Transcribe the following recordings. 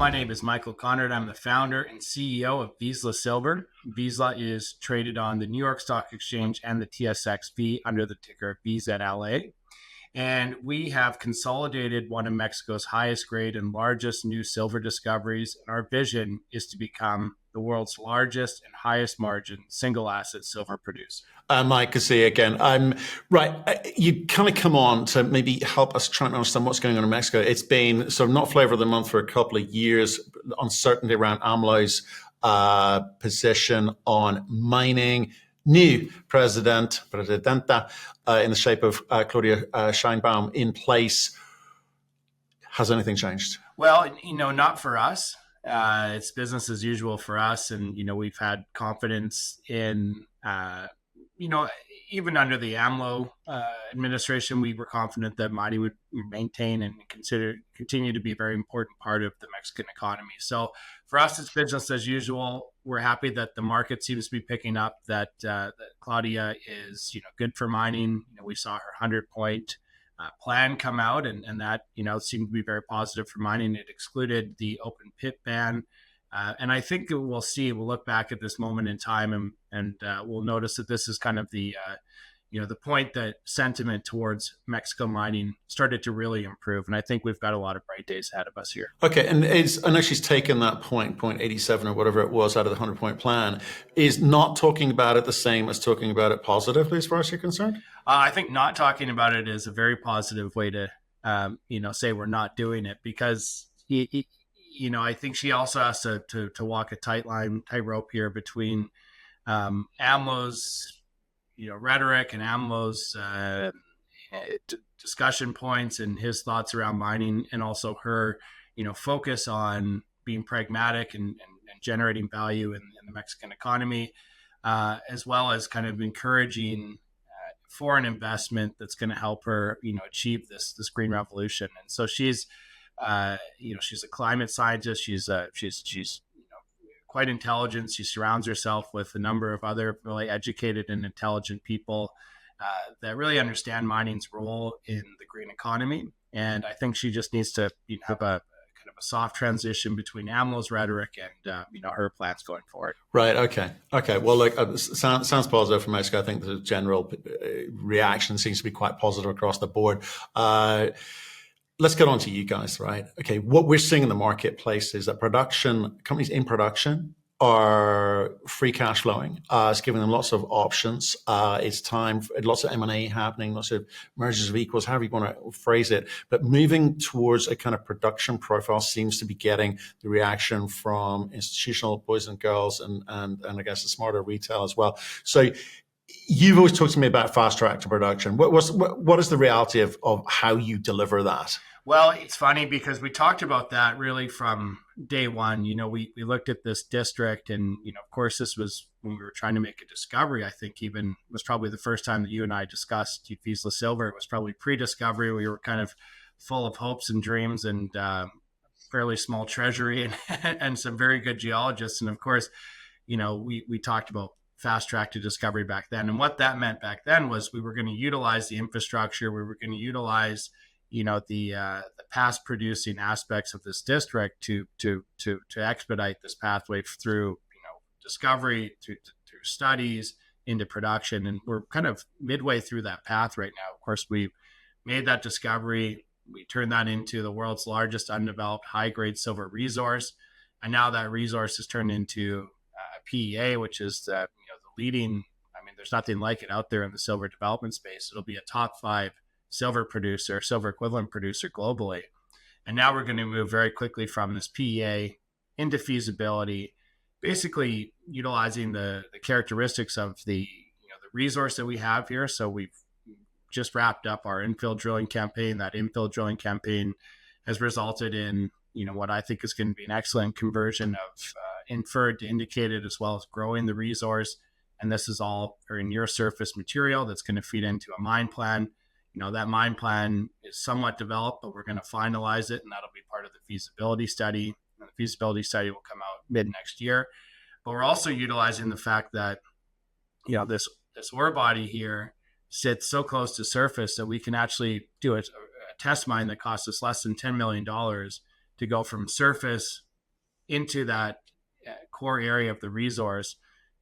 my name is Michael Konnert. I'm the founder and CEO of Vizsla Silver. Vizsla is traded on the New York Stock Exchange and the TSXV under the ticker VZLA. And we have consolidated one of Mexico's highest grade and largest new silver discoveries. And our vision is to become the world's largest and highest margin single asset silver producer. Mike, good to see you again. You kind of come on to maybe help us try and understand what's going on in Mexico. It's been sort of not flavor of the month for a couple of years, uncertainty around AMLO's position on mining. New presidenta, in the shape of Claudia Sheinbaum in place. Has anything changed? Well, not for us. It's business as usual for us. And, we've had confidence in, even under the AMLO administration, we were confident that mining would maintain and continue to be a very important part of the Mexican economy. So for us, it's business as usual. We're happy that the market seems to be picking up, that Claudia is, good for mining. We saw her 100-point plan come out, and that, seemed to be very positive for mining. It excluded the open pit ban. And I think we'll look back at this moment in time and we'll notice that this is kind of the point that sentiment towards Mexico mining started to really improve. And I think we've got a lot of bright days ahead of us here. Okay. And I know she's taken that point 87 or whatever it was out of the 100-point plan. Is not talking about it the same as talking about it positively as far as you're concerned? I think not talking about it is a very positive way to, say we're not doing it, because I think she also has to walk a tightrope here between AMLO's rhetoric and AMLO's discussion points and his thoughts around mining, and also her focus on being pragmatic and generating value in the Mexican economy, as well as kind of encouraging foreign investment that's going to help her achieve this green revolution. And so she's she's a climate scientist. She's quite intelligent. She surrounds herself with a number of other really educated and intelligent people that really understand mining's role in the green economy. And I think she just needs to have a kind of a soft transition between AMLO's rhetoric and her plans going forward. Right. Okay. Well, look, sounds positive for Mexico. I think the general reaction seems to be quite positive across the board. Let's get on to you guys, right? Okay, what we're seeing in the marketplace is that companies in production are free cash flowing. It's giving them lots of options. It's time for lots of M&A happening, lots of mergers of equals, however you want to phrase it. But moving towards a kind of production profile seems to be getting the reaction from institutional boys and girls and I guess the smarter retail as well. So you've always talked to me about fast track to production. What is the reality of how you deliver that? Well, it's funny because we talked about that really from day one. We looked at this district, and, of course, this was when we were trying to make a discovery. I think even was probably the first time that you and I discussed Vizsla Silver. It was probably pre-discovery. We were kind of full of hopes and dreams and fairly small treasury and some very good geologists. And, of course, we talked about fast track to discovery back then. And what that meant back then was we were going to utilize the infrastructure. We were going to utilize the past producing aspects of this district to expedite this pathway through discovery, through studies into production. And we're kind of midway through that path right now. Of course, we made that discovery. We turned that into the world's largest undeveloped high-grade silver resource, and now that resource has turned into a PEA, which is the leading. I mean, there's nothing like it out there in the silver development space. It'll be a top 5 silver equivalent producer globally. And now we're going to move very quickly from this PEA into feasibility, basically utilizing the characteristics of the resource that we have here. So we've just wrapped up our infill drilling campaign. That infill drilling campaign has resulted in what I think is going to be an excellent conversion of inferred to indicated, as well as growing the resource. And this is all very near surface material that's going to feed into a mine plan. That mine plan is somewhat developed, but we're going to finalize it, and that'll be part of the feasibility study. And the feasibility study will come out mid next year. But we're also utilizing the fact that, this ore body here sits so close to surface that we can actually do a test mine that costs us less than $10 million to go from surface into that core area of the resource,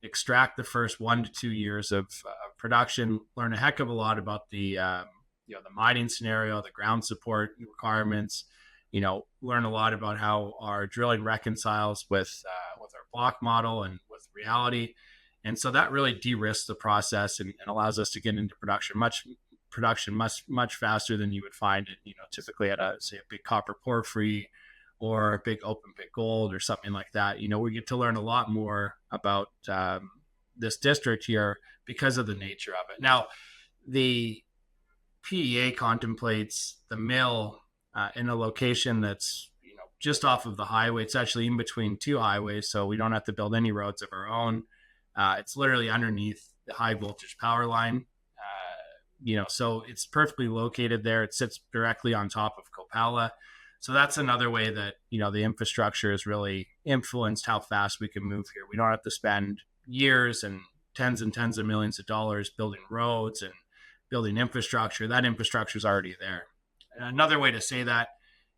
extract the first 1 to 2 years of production, learn a heck of a lot about the the mining scenario, the ground support requirements. Learn a lot about how our drilling reconciles with our block model and with reality, and so that really de-risks the process and allows us to get into much faster than you would find it, typically at a big copper porphyry or a big open pit gold or something like that. We get to learn a lot more about this district here because of the nature of it. Now, the PEA contemplates the mill in a location that's just off of the highway. It's actually in between two highways, so we don't have to build any roads of our own. It's literally underneath the high voltage power line. So it's perfectly located there. It sits directly on top of Copala. So that's another way that, the infrastructure has really influenced how fast we can move here. We don't have to spend years and tens of millions of dollars building roads and building infrastructure. That infrastructure is already there. And another way to say that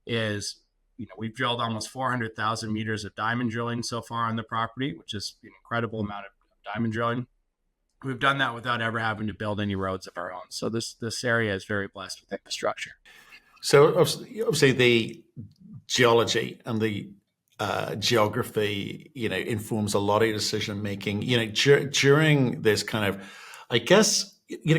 is, we've drilled almost 400,000 meters of diamond drilling so far on the property, which is an incredible amount of diamond drilling. We've done that without ever having to build any roads of our own. So this area is very blessed with infrastructure. So obviously the geology and the geography, informs a lot of your decision making. During this kind of, I guess,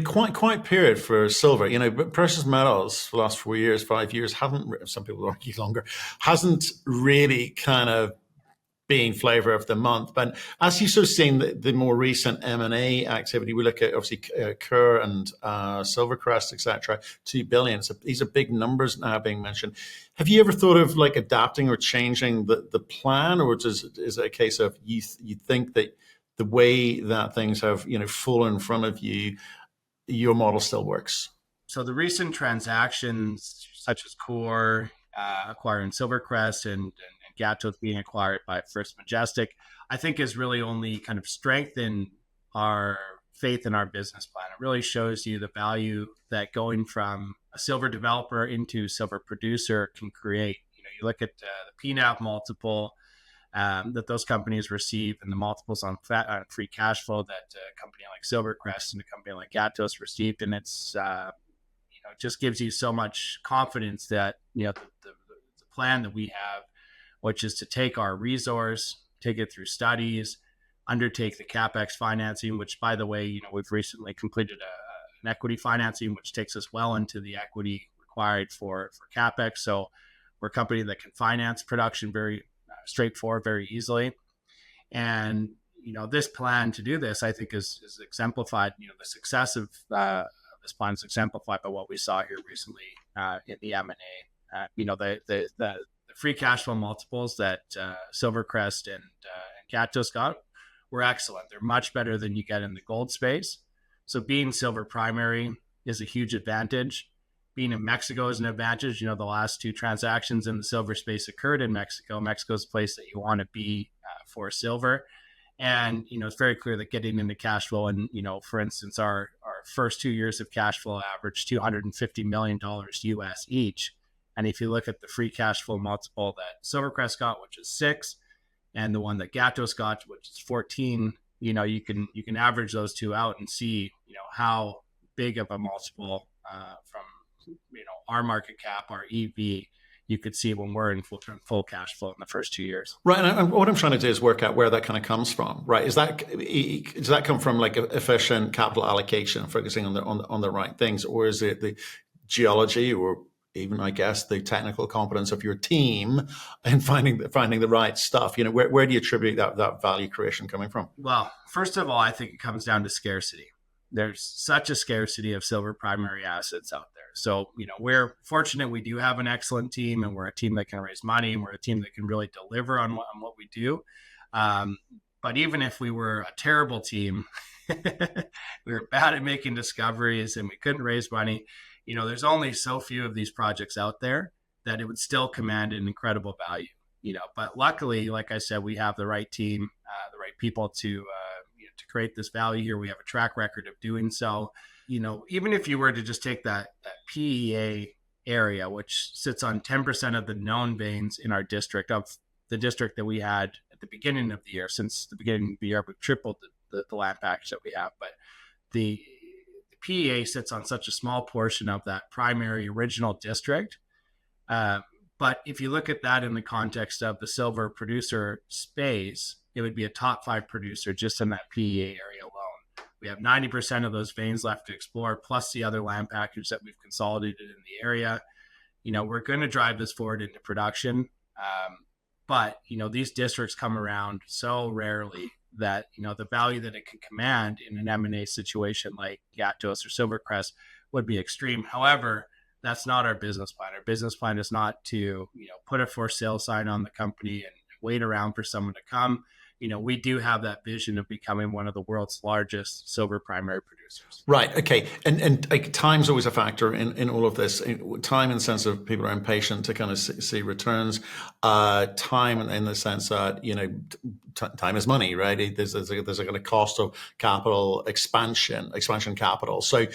quite period for silver. But precious metals for the last 4 years, 5 years haven't. Some people argue longer, hasn't really kind of being flavor of the month. But as you sort of seen the more recent M&A activity, we look at obviously Kerr and Silvercrest, etc. 2 billion. So these are big numbers now being mentioned. Have you ever thought of like adapting or changing the plan, or is it a case of you think that the way that things have fallen in front of you, your model still works? So the recent transactions, such as Core acquiring Silvercrest and Gatos being acquired by First Majestic, I think has really only kind of strengthened our faith in our business plan. It really shows you the value that going from a silver developer into silver producer can create. You look at the PNAV multiple that those companies receive and the multiples on free cash flow that a company like Silvercrest and a company like Gatos received, and it's it just gives you so much confidence that the plan that we have, which is to take our resource, take it through studies, undertake the CapEx financing, which, by the way, we've recently completed an equity financing, which takes us well into the equity required for CapEx. So we're a company that can finance production very straightforward, very easily. And, this plan to do this, I think, is exemplified. The success of this plan is exemplified by what we saw here recently in the M&A. The free cash flow multiples that Silvercrest and Gatos got were excellent. They're much better than you get in the gold space. So being silver primary is a huge advantage. Being in Mexico is an advantage. The last 2 transactions in the silver space occurred in Mexico. Mexico's a place that you want to be for silver. And, it's very clear that getting into cash flow and, for instance, our first 2 years of cash flow averaged $250 million US each. And if you look at the free cash flow multiple that Silvercrest got, which is 6, and the one that Gatos got, which is 14, you can average those two out and see, how big of a multiple from our market cap, our EV, you could see when we're in full cash flow in the first 2 years. Right, and what I'm trying to do is work out where that kind of comes from. Right, does that come from like efficient capital allocation, focusing on the right things, or is it the geology, or even, I guess, the technical competence of your team and finding the right stuff? Where do you attribute that value creation coming from? Well, first of all, I think it comes down to scarcity. There's such a scarcity of silver primary assets out there. So, we're fortunate we do have an excellent team, and we're a team that can raise money, and we're a team that can really deliver on what we do. But even if we were a terrible team, we were bad at making discoveries and we couldn't raise money, there's only so few of these projects out there that it would still command an incredible value. But luckily, like I said, we have the right team, the right people to create this value here. We have a track record of doing so. Even if you were to just take that PEA area, which sits on 10% of the known veins in our district of the district that we had at the beginning of the year. Since the beginning of the year, we've tripled the land package that we have. But the PEA sits on such a small portion of that primary original district. But if you look at that in the context of the silver producer space, it would be a top 5 producer just in that PEA area alone. We have 90% of those veins left to explore, plus the other land package that we've consolidated in the area. We're going to drive this forward into production. But, these districts come around so rarely that, the value that it can command in an M&A situation like Gatos or Silvercrest would be extreme. However, that's not our business plan. Our business plan is not to, put a for sale sign on the company and wait around for someone to come. We do have that vision of becoming one of the world's largest silver primary producers. Right. Okay. And like, time's always a factor in all of this. Time in the sense of people are impatient to kind of see returns. Time in the sense that, time is money, right? There's a kind of cost of capital expansion capital. So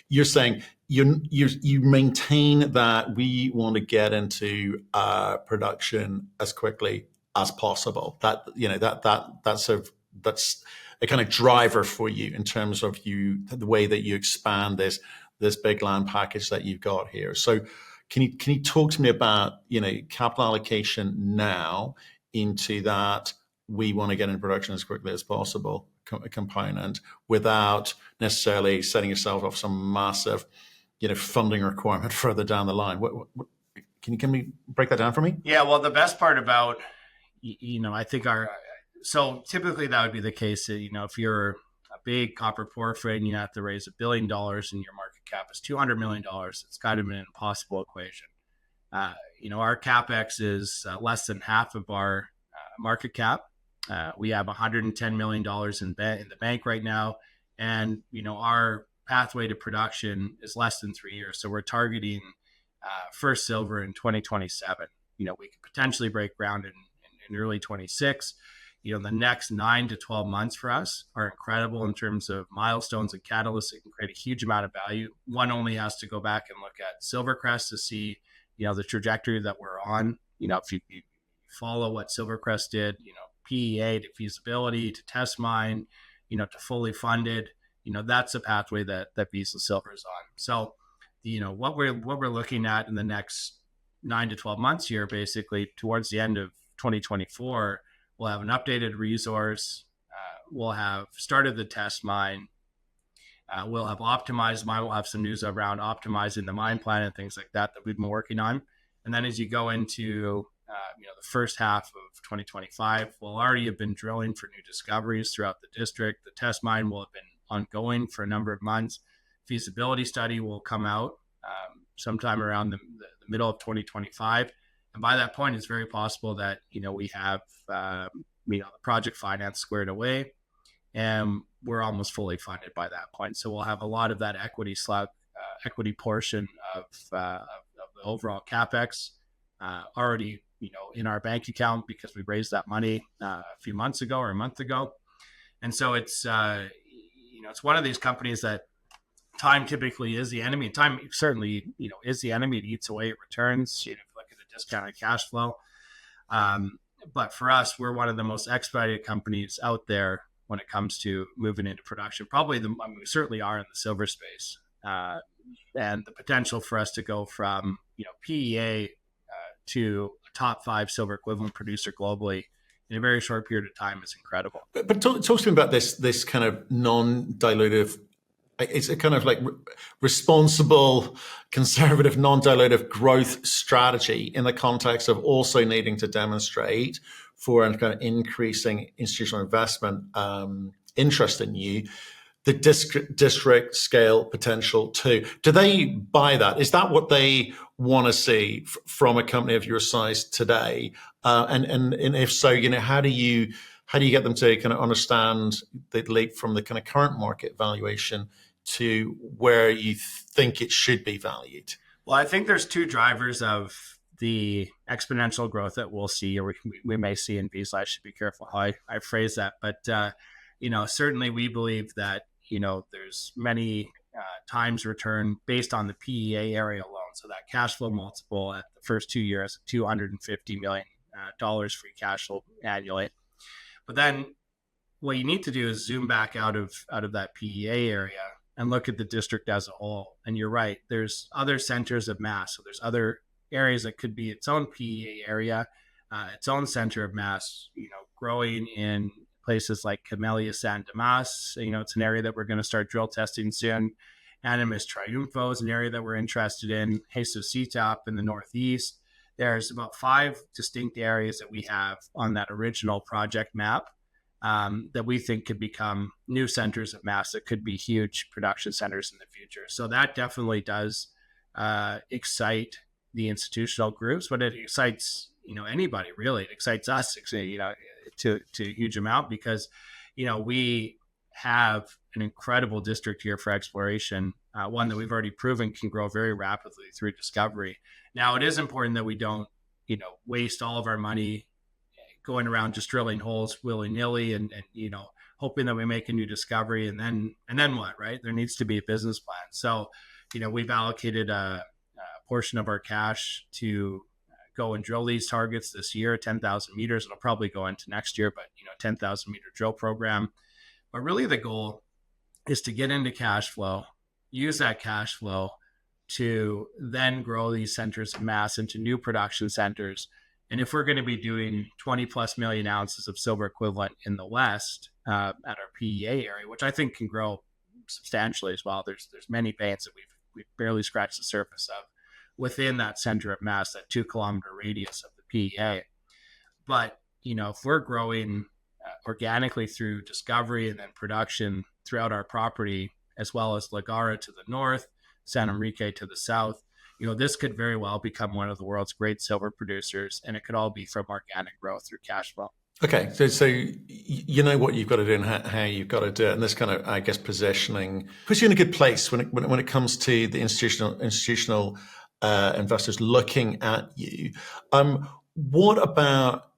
you're saying you maintain that we want to get into production as quickly as possible. That's a kind of driver for you in terms of the way that you expand this big land package that you've got here. So can you talk to me about capital allocation now into that we want to get into production as quickly as possible component without necessarily setting yourself off some massive funding requirement further down the line? What can we break that down for me? Yeah, well, the best part about I think so typically that would be the case. If you're a big copper porphyry and you have to raise $1 billion and your market cap is $200 million, it's kind of an impossible equation. Our capex is less than half of our market cap. We have $110 million in the bank right now, and our pathway to production is less than 3 years. So we're targeting first silver in 2027. We could potentially break ground in early 26. The next 9 to 12 months for us are incredible in terms of milestones and catalysts that can create a huge amount of value. One only has to go back and look at Silvercrest to see, the trajectory that we're on. If you follow what Silvercrest did, PEA to feasibility to test mine, to fully funded, that's a pathway that Vizsla Silver is on. So, what we're looking at in the next 9 to 12 months here, basically towards the end of 2024, we'll have an updated resource. We'll have started the test mine. We'll have optimized mine. We'll have some news around optimizing the mine plan and things like that we've been working on. And then as you go into the first half of 2025, we'll already have been drilling for new discoveries throughout the district. The test mine will have been ongoing for a number of months. Feasibility study will come out sometime around the middle of 2025. And by that point, it's very possible that, we have, the project finance squared away and we're almost fully funded by that point. So we'll have a lot of that equity portion of the overall CapEx already, in our bank account because we raised that money a few months ago or a month ago. And so it's, it's one of these companies that time typically is the enemy. Time certainly, is the enemy. It eats away at returns. If you look at the discounted cash flow. But for us, we're one of the most expedited companies out there when it comes to moving into production. Probably we certainly are in the silver space. And the potential for us to go from, PEA to a top 5 silver equivalent producer globally in a very short period of time is incredible. But talk to me about this kind of non-dilutive. It's a kind of like responsible, conservative, non-dilutive growth strategy in the context of also needing to demonstrate for a kind of increasing institutional investment interest in you, the district scale potential too. Do they buy that? Is that what they want to see from a company of your size today? And if so, how do you get them to kind of understand the leap from the kind of current market valuation to where you think it should be valued? Well, I think there's 2 drivers of the exponential growth that we'll see, or we may see in Vizsla. I should be careful how I phrase that. But, certainly we believe that, there's many times return based on the PEA area alone. So that cash flow multiple at the first 2 years, $250 million dollars free cash flow annually. But then what you need to do is zoom back out of that PEA area and look at the district as a whole. And you're right, there's other centers of mass. So there's other areas that could be its own PEA area, its own center of mass, growing in places like Camellia San Dimas. It's an area that we're going to start drill testing soon. Animus Triunfo is an area that we're interested in. Jesus Citap in the northeast. There's about 5 distinct areas that we have on that original project map that we think could become new centers of mass that could be huge production centers in the future. So that definitely does excite the institutional groups, but it excites anybody really. It excites us, to a huge amount because we have an incredible district here for exploration, one that we've already proven can grow very rapidly through discovery. Now, it is important that we don't waste all of our money going around just drilling holes willy-nilly and hoping that we make a new discovery and then what, right? There needs to be a business plan. So we've allocated a portion of our cash to go and drill these targets this year, 10,000 meters. It'll probably go into next year, but 10,000 meter drill program. But really the goal is to get into cash flow, use that cash flow to then grow these centers of mass into new production centers. And if we're going to be doing 20 plus million ounces of silver equivalent in the West at our PEA area, which I think can grow substantially as well. There's many veins that we've barely scratched the surface of within that center of mass, that 2 kilometer radius of the PEA. But, if we're growing organically through discovery and then production throughout our property, as well as La Garra to the north, San Enrique to the south, this could very well become one of the world's great silver producers, and it could all be from organic growth through cash flow. Okay, so you know what you've got to do and how you've got to do it, and this kind of, I guess, positioning puts you in a good place when it comes to the institutional investors looking at you. What about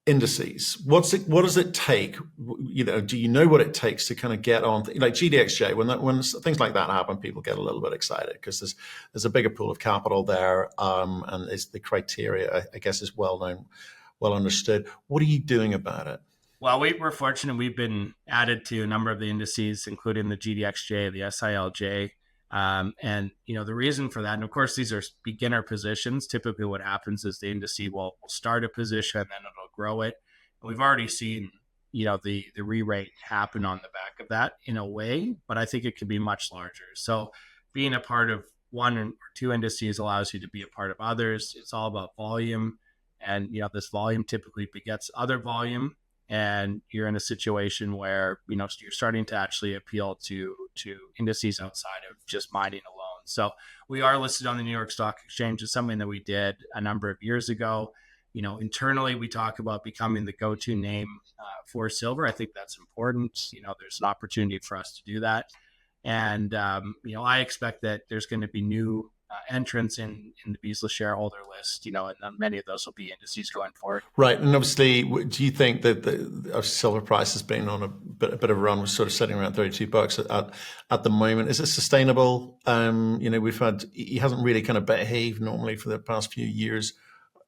indices? What does it take? Do you know what it takes to kind of get on like GDXJ? When things like that happen, people get a little bit excited because there's a bigger pool of capital there, and it's the criteria, I guess, is well known, well understood. What are you doing about it? Well, we're fortunate. We've been added to a number of the indices, including the GDXJ, the SILJ. And the reason for that, and of course, these are beginner positions. Typically what happens is the indice will start a position, then it'll grow it. And we've already seen, the re-rate happen on the back of that in a way, but I think it could be much larger. So being a part of one or two indices allows you to be a part of others. It's all about volume. And, this volume typically begets other volume. And you're in a situation where, you're starting to actually appeal to indices outside of just mining alone. So we are listed on the New York Stock Exchange. It's something that we did a number of years ago. Internally, we talk about becoming the go-to name for silver. I think that's important. There's an opportunity for us to do that. And, I expect that there's going to be new entrants in the Vizsla shareholder list, and many of those will be indices going forward. Right. And obviously, do you think that the silver price has been on a bit of a run, we're sort of sitting around $32 at the moment? Is it sustainable? We've had, he hasn't really kind of behaved normally for the past few years.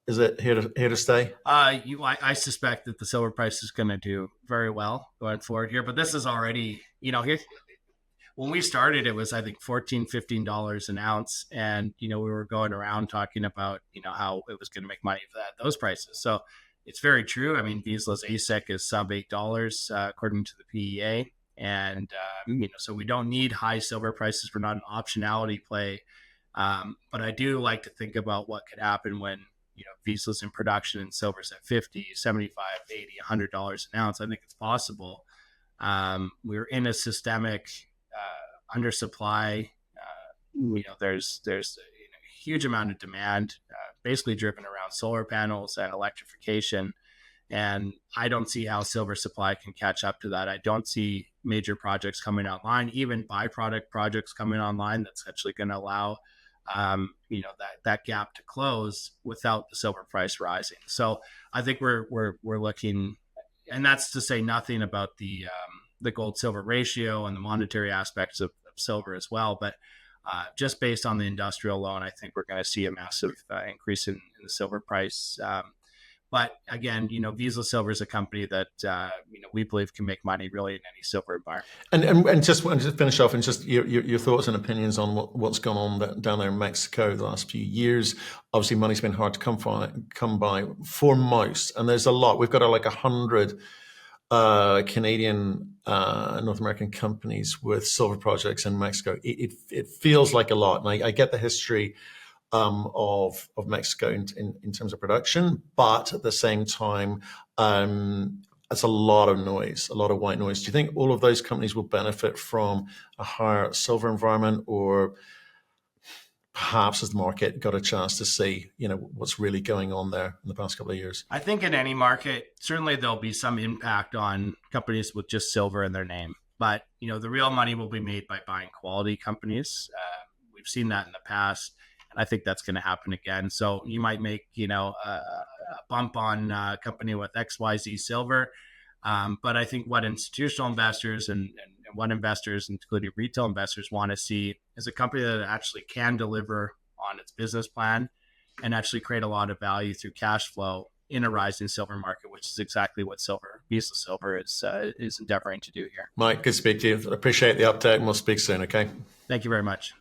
Is it here to stay? I suspect that the silver price is going to do very well going forward here, but this is already, here. When we started, it was, I think, $14, $15 an ounce. And, we were going around talking about, how it was going to make money for those prices. So it's very true. I mean, Vizsla's ASIC is sub $8, according to the PEA. And, so we don't need high silver prices. We're not an optionality play. But I do like to think about what could happen when, Vizsla's in production and silver's at 50, 75, 80, $100 an ounce. I think it's possible. We're in a systemic undersupply. There's a huge amount of demand, basically driven around solar panels and electrification. And I don't see how silver supply can catch up to that. I don't see major projects coming online, even byproduct projects coming online that's actually going to allow that gap to close without the silver price rising. So I think we're looking, and that's to say nothing about the gold silver ratio and the monetary aspects of silver as well. But just based on the industrial loan, I think we're going to see a massive increase in the silver price. But again, Vizsla Silver is a company that we believe can make money really in any silver environment. And just to finish off, and just your thoughts and opinions on what's gone on down there in Mexico the last few years. Obviously, money's been hard to come by for most, and there's a lot. We've got like 100 Canadian, North American companies with silver projects in Mexico. It feels like a lot, and I get the history of Mexico in terms of production, but at the same time, it's a lot of noise, a lot of white noise. Do you think all of those companies will benefit from a higher silver environment, or perhaps as the market got a chance to see, what's really going on there in the past couple of years? I think in any market, certainly there'll be some impact on companies with just silver in their name. But, the real money will be made by buying quality companies. We've seen that in the past, and I think that's going to happen again. So you might make, a bump on a company with XYZ silver. But I think what institutional investors and what investors, including retail investors, want to see is a company that actually can deliver on its business plan and actually create a lot of value through cash flow in a rising silver market, which is exactly what Vizsla Silver is endeavoring to do here. Mike, good to speak to you. I appreciate the update, and we'll speak soon, okay? Thank you very much.